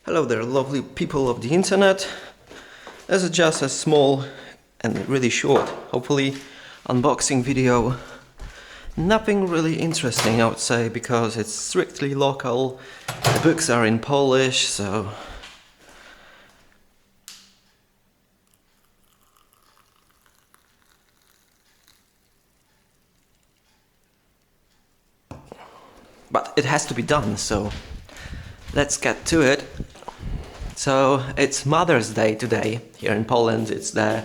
Hello there, lovely people of the internet. This is just a small and really short, hopefully, unboxing video. Nothing really interesting, I would say, because it's strictly local. The books are in Polish, so... But it has to be done, so let's get to it. So it's Mother's Day today here in Poland. It's the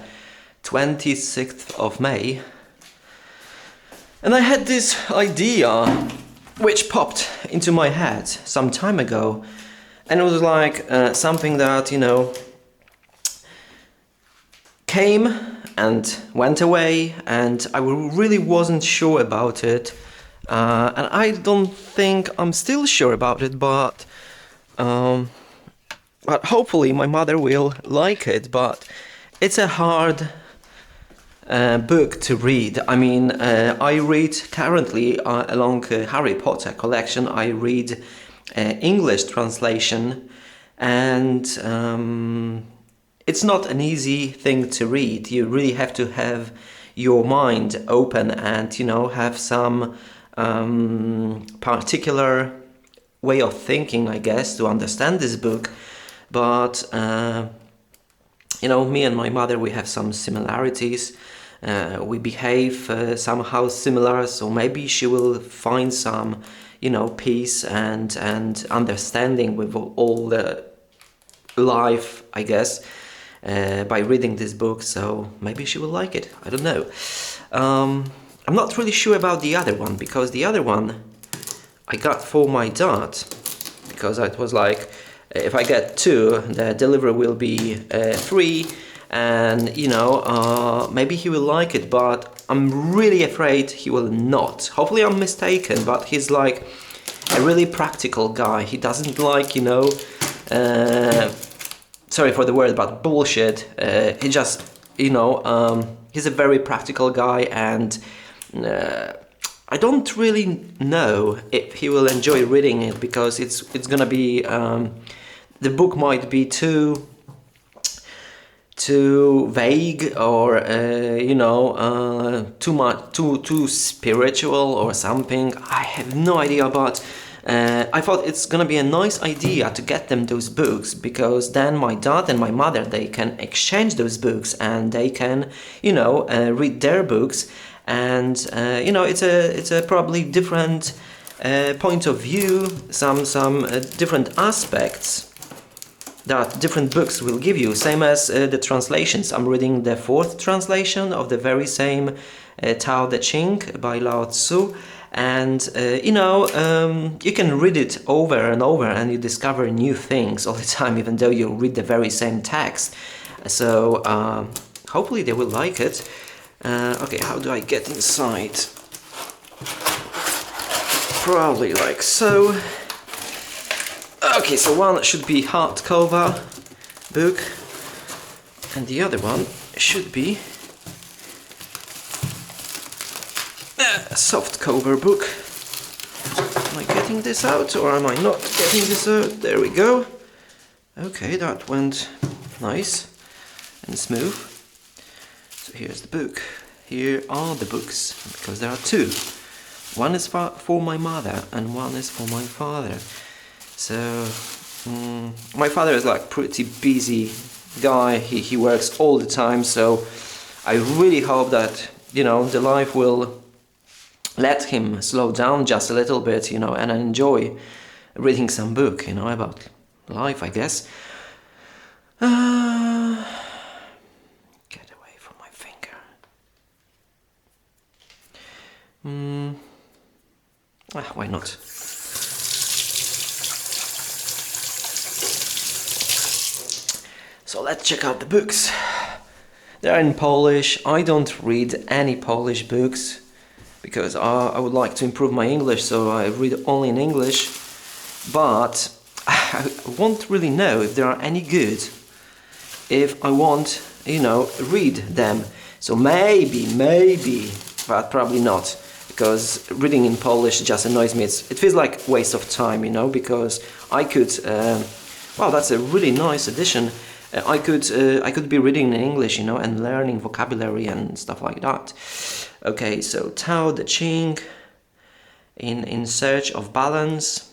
26th of May. And I had this idea which popped into my head some time ago. And it was like something that, came and went away, and I really wasn't sure about it. And I don't think I'm still sure about it, but hopefully my mother will like it. But it's a hard book to read. I mean, I read currently along Harry Potter collection. I read English translation, and it's not an easy thing to read. You really have to have your mind open and have some particular way of thinking, I guess, to understand this book. But me and my mother, we have some similarities. We behave somehow similar, so maybe she will find some, peace and understanding with all the life, I guess, by reading this book. So maybe she will like it. I don't know. I'm not really sure about the other one, because the other one I got for my dad, because it was like, if I get two, the delivery will be free, and maybe he will like it, but I'm really afraid he will not. Hopefully I'm mistaken, but he's like a really practical guy. He doesn't like, sorry for the word, but bullshit. He just, he's a very practical guy, and I don't really know if he will enjoy reading it, because it's gonna be the book might be too vague, or too spiritual or something. I have no idea, but I thought it's gonna be a nice idea to get them those books, because then my dad and my mother, they can exchange those books, and they can read their books, and it's a probably different point of view, some different aspects that different books will give you, same as the translations. I'm reading the 4th translation of the very same Tao Te Ching by Lao Tzu, and you can read it over and over, and you discover new things all the time, even though you read the very same text. So hopefully they will like it. Okay, how do I get inside? Probably like so. Okay, so one should be hardcover book, and the other one should be a soft cover book. Am I getting this out, or am I not getting this out? There we go. Okay, that went nice and smooth. So here's the book. Here are the books, because there are two. One is for my mother, and one is for my father. So my father is like pretty busy guy. He works all the time, so I really hope that the life will let him slow down just a little bit, and enjoy reading some book, about life, I guess. Get away from my finger. Why not? So let's check out the books. They're in Polish. I don't read any Polish books, because I would like to improve my English, so I read only in English. But I won't really know if there are any good if I won't, read them. So maybe, but probably not, because reading in Polish just annoys me. It feels like waste of time, because I could Wow, that's a really nice edition. I could be reading in English, you know, and learning vocabulary and stuff like that. Okay, so Tao Te Ching, in search of balance.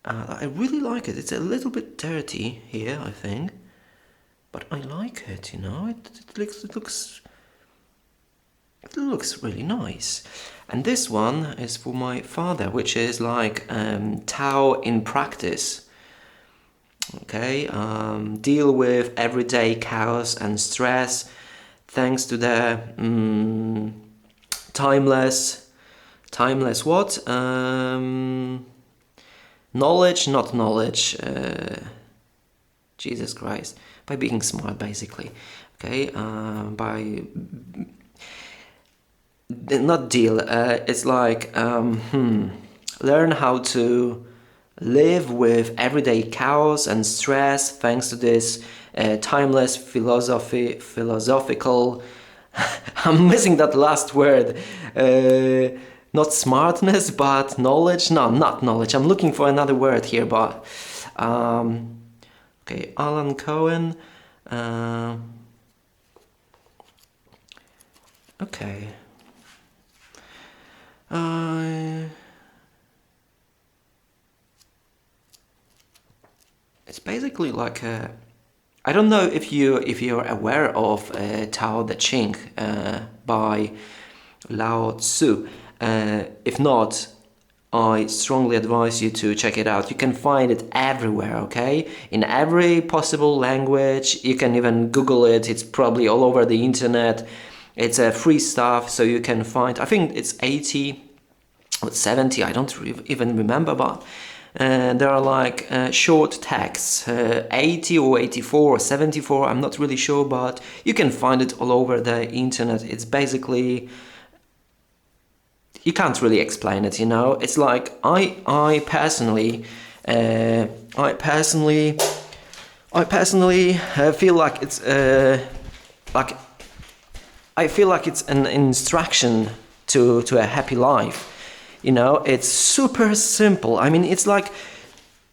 I really like it. It's a little bit dirty here, I think, but I like it. You know, it looks really nice. And this one is for my father, which is like Tao in practice. Okay, deal with everyday chaos and stress thanks to the timeless what? Knowledge, not knowledge. Jesus Christ, by being smart, basically. Okay, by not deal. It's like learn how to live with everyday chaos and stress thanks to this timeless philosophical. I'm missing that last word. Not smartness, but knowledge. No, not knowledge. I'm looking for another word here, but okay, Alan Cohen. Okay. It's basically like a. I don't know if you're aware of Tao Te Ching by Lao Tzu. If not, I strongly advise you to check it out. You can find it everywhere, okay? In every possible language. You can even Google it. It's probably all over the internet. It's free stuff, so you can find. I think it's 80 or 70. I don't even remember, but there are like short texts, 80 or 84 or 74. I'm not really sure, but you can find it all over the internet. It's basically. You can't really explain it, you know. It's like I personally feel like it's like I feel like it's an instruction to a happy life. You know, it's super simple. I mean, it's like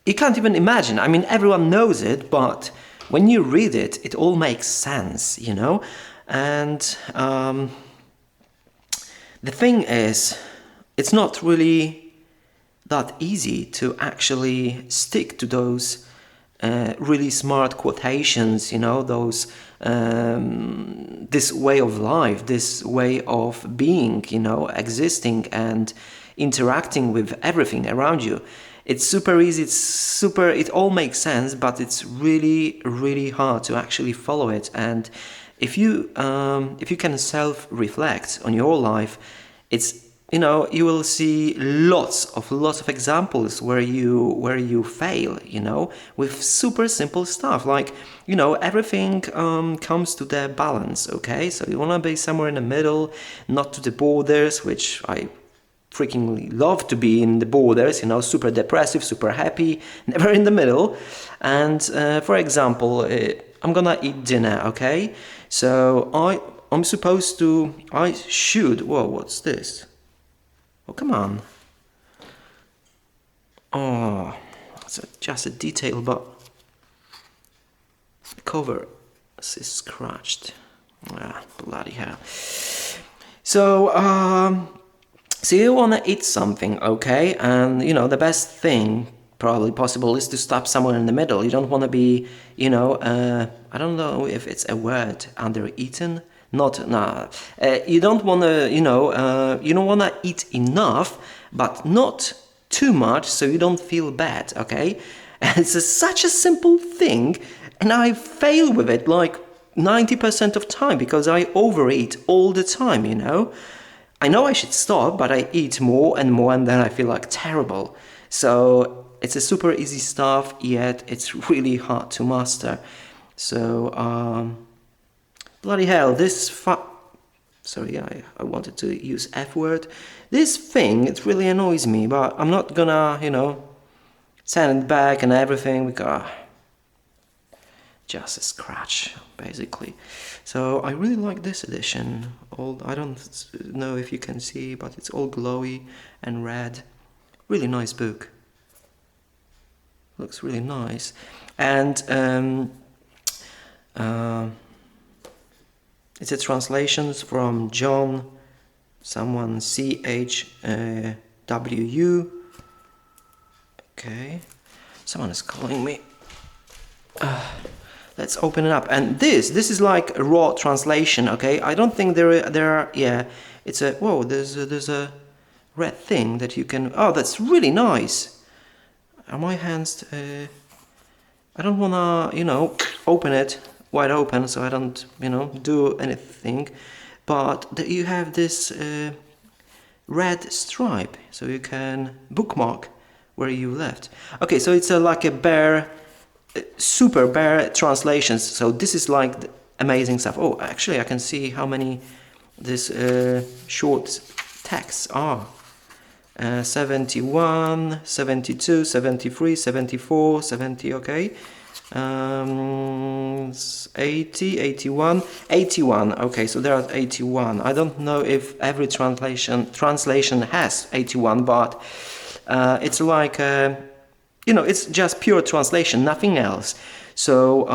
you can't even imagine. I mean, everyone knows it, but when you read it, it all makes sense. You know, and. The thing is, it's not really that easy to actually stick to those really smart quotations, you know, those this way of life, this way of being, you know, existing and interacting with everything around you. It's super easy, it all makes sense, but it's really, really hard to actually follow it. And if you can self-reflect on your life, it's, you know, you will see lots of examples where you fail, you know, with super simple stuff. Like, you know, everything comes to the balance. Okay, so you want to be somewhere in the middle, not to the borders, which I freaking love to be in the borders, you know, super depressive, super happy, never in the middle. And for example, I'm gonna eat dinner, okay? So I should, whoa, what's this? Oh, come on. Oh, it's just a detail, but the cover is scratched. Ah, bloody hell. So you want to eat something, okay? And, you know, the best thing probably possible is to stop somewhere in the middle. You don't want to be, you know, I don't know if it's a word, under-eaten. You don't want to, you don't want to eat enough, but not too much so you don't feel bad, okay? And it's such a simple thing, and I fail with it like 90% of time because I overeat all the time, you know? I know I should stop, but I eat more, and then I feel like terrible. So it's a super easy stuff, yet it's really hard to master. So, bloody hell, sorry, I wanted to use F word. This thing, it really annoys me, but I'm not gonna, you know, send it back and everything because just a scratch, basically. So I really like this edition. I don't know if you can see, but it's all glowy and red. Really nice book. Looks really nice. And uh, it's a translations from John, someone CHW. Okay, someone is calling me. Let's open it up. And this is like a raw translation. Okay, I don't think there are. Yeah, it's a whoa. There's a red thing that you can. Oh, that's really nice. Are my hands? I don't wanna open it wide open, so I don't do anything. But you have this red stripe, so you can bookmark where you left. Okay, so it's like a bare, super bare translations. So this is like the amazing stuff. Oh, actually, I can see how many this short texts are. 71, 72, 73, 74, 70, okay. 80, 81, 81. Okay, so there are 81. I don't know if every translation has 81, but it's like it's just pure translation, nothing else. So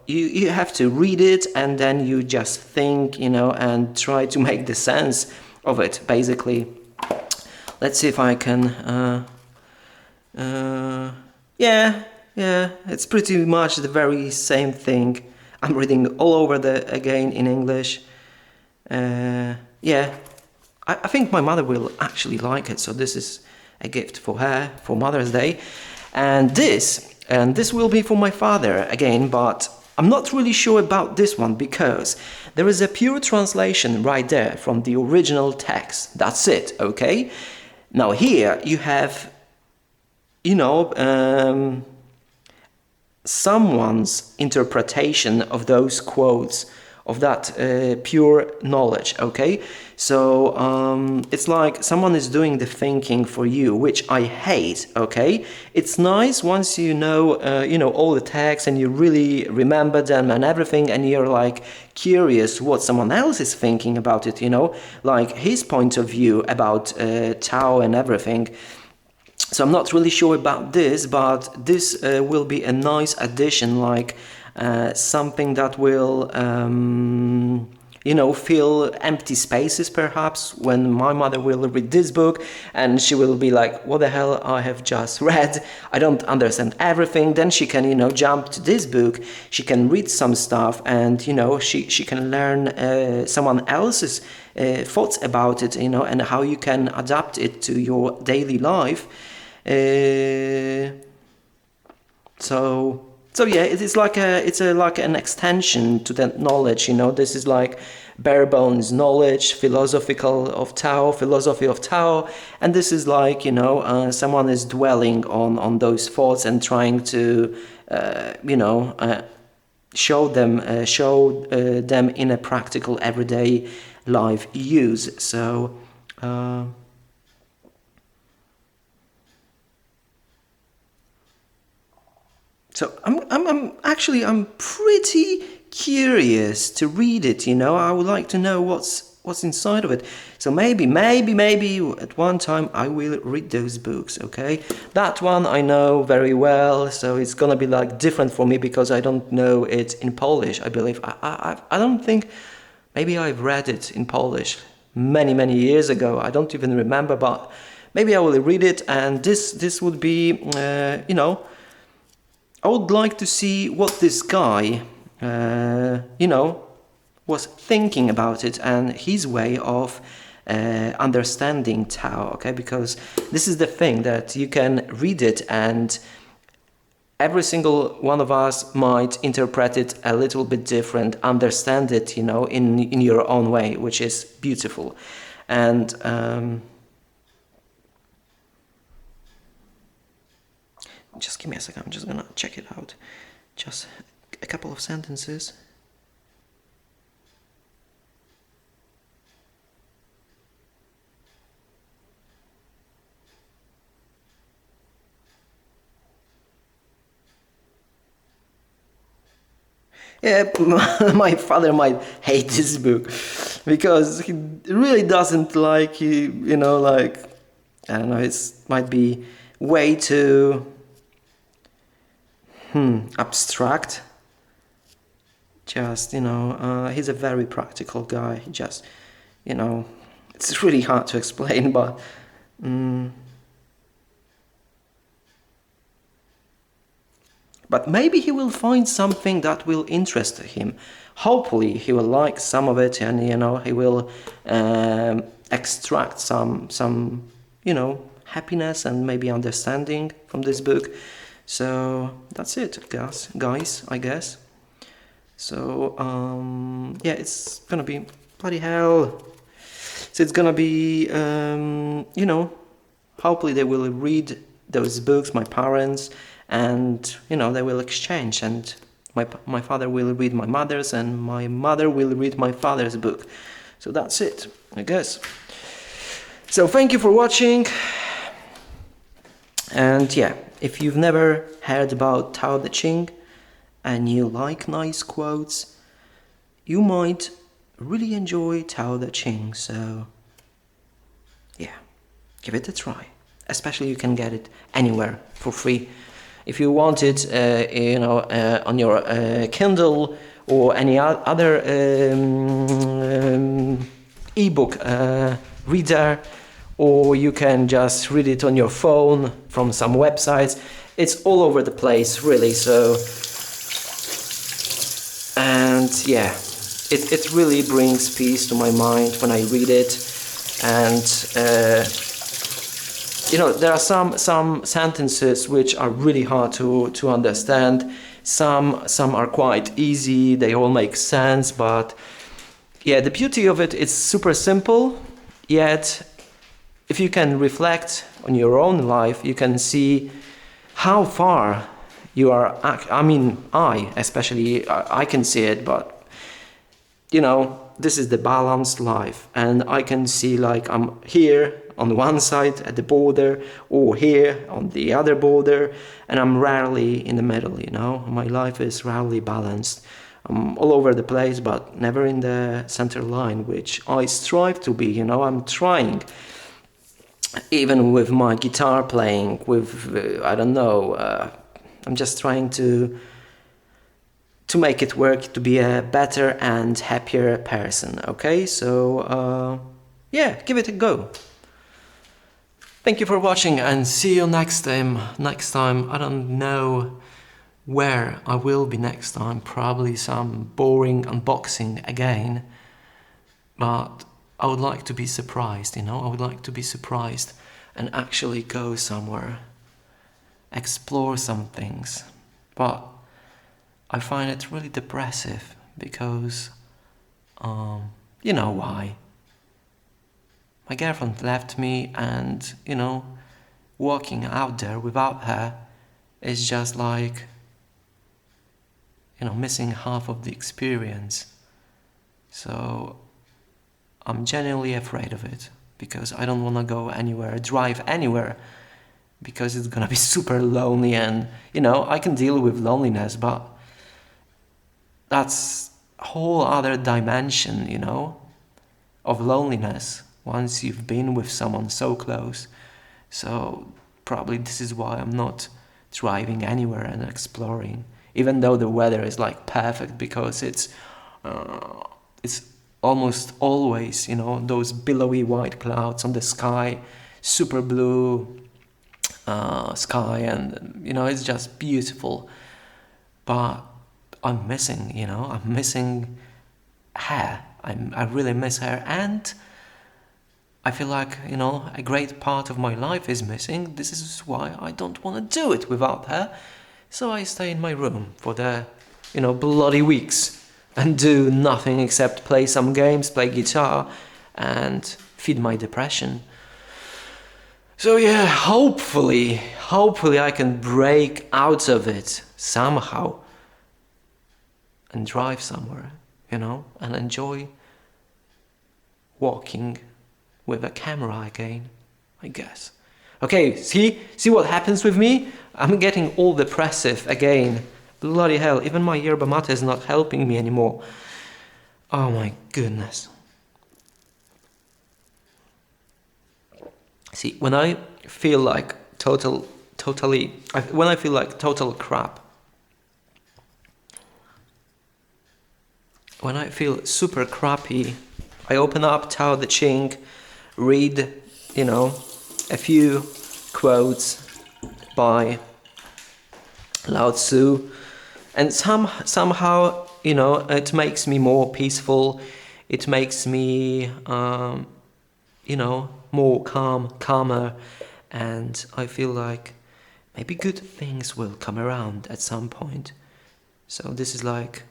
you have to read it and then you just think, and try to make the sense of it, basically. Let's see if I can. Yeah, it's pretty much the very same thing. I'm reading all over again in English. Yeah, I think my mother will actually like it. So this is a gift for her for Mother's Day, and this will be for my father again. But I'm not really sure about this one because there is a pure translation right there from the original text. That's it. Okay. Now here you have, someone's interpretation of those quotes, of that pure knowledge, okay? So it's like someone is doing the thinking for you, which I hate, okay? It's nice once you know all the texts and you really remember them and everything, and you're like curious what someone else is thinking about it, like his point of view about Tao and everything. So I'm not really sure about this, but this will be a nice addition, like something that will, fill empty spaces perhaps when my mother will read this book and she will be like, what the hell I have just read? I don't understand everything. Then she can, jump to this book. She can read some stuff and, she can learn someone else's thoughts about it, and how you can adapt it to your daily life. So yeah, it is like like an extension to that knowledge. This is like bare bones knowledge, philosophy of Tao, and this is like someone is dwelling on those thoughts and trying to show them in a practical everyday life use. So. So I'm pretty curious to read it. I would like to know what's inside of it. So maybe at one time I will read those books. Okay, that one I know very well. So it's gonna be like different for me because I don't know it in Polish. I believe I don't think. Maybe I've read it in Polish many years ago. I don't even remember, but maybe I will read it. And this would be I would like to see what this guy, was thinking about it and his way of understanding Tao, okay? Because this is the thing that you can read it and every single one of us might interpret it a little bit different, understand it, in your own way, which is beautiful. And just give me a second, I'm just gonna check it out. Just a couple of sentences. Yeah, my father might hate this book because he really doesn't like, like, I don't know, it might be way too abstract. Just, he's a very practical guy. Just, it's really hard to explain, but maybe he will find something that will interest him. Hopefully he will like some of it, and he will extract some happiness and maybe understanding from this book. So that's it, guys, I guess. So yeah, it's gonna be bloody hell. So it's gonna be hopefully they will read those books, my parents, and they will exchange, and my father will read my mother's, and my mother will read my father's book. So that's it, I guess. So thank you for watching. And yeah, if you've never heard about Tao Te Ching and you like nice quotes, you might really enjoy Tao Te Ching. So yeah, give it a try. Especially you can get it anywhere for free. If you want it, on your Kindle or any other ebook reader, or you can just read it on your phone from some websites. It's all over the place, really. So, and yeah, it really brings peace to my mind when I read it. And there are some sentences which are really hard to understand. Some are quite easy. They all make sense. But yeah, the beauty of it is super simple. Yet, if you can reflect on your own life, you can see how far you are. I especially, I can see it. But this is the balanced life, and I can see like I'm here on one side at the border, or here on the other border, and I'm rarely in the middle. My life is rarely balanced. I'm all over the place, but never in the center line, which I strive to be. I'm trying, even with my guitar playing, with I'm just trying to make it work, to be a better and happier person. Okay, so yeah, give it a go. Thank you for watching, and see you next time. I don't know where I will be next time. Probably some boring unboxing again. But I would like to be surprised, I would like to be surprised and actually go somewhere, explore some things. But I find it really depressive because, you know why. My girlfriend left me, and, walking out there without her is just like, missing half of the experience. So I'm genuinely afraid of it, because I don't want to go anywhere, drive anywhere, because it's gonna be super lonely. And, I can deal with loneliness, but that's a whole other dimension, of loneliness. Once you've been with someone so close. So probably this is why I'm not driving anywhere and exploring, even though the weather is like perfect, because it's almost always, those billowy white clouds on the sky, super blue sky, and it's just beautiful. But I'm missing, I'm missing her. I really miss her, and I feel like, a great part of my life is missing. This is why I don't want to do it without her. So I stay in my room for the, bloody weeks and do nothing except play some games, play guitar, and feed my depression. So yeah, hopefully I can break out of it somehow and drive somewhere, and enjoy walking with a camera again, I guess. Okay, see what happens with me? I'm getting all depressive again. Bloody hell, even my yerba mate is not helping me anymore. Oh my goodness. See, when I feel like total crap, when I feel super crappy, I open up Tao Te Ching, read, a few quotes by Lao Tzu, and somehow, it makes me more peaceful. It makes me, more calmer, and I feel like maybe good things will come around at some point. So this is like,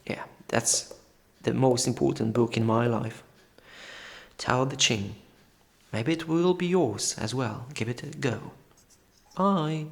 yeah, that's the most important book in my life. Tao Te Ching. Maybe it will be yours as well. Give it a go. Bye.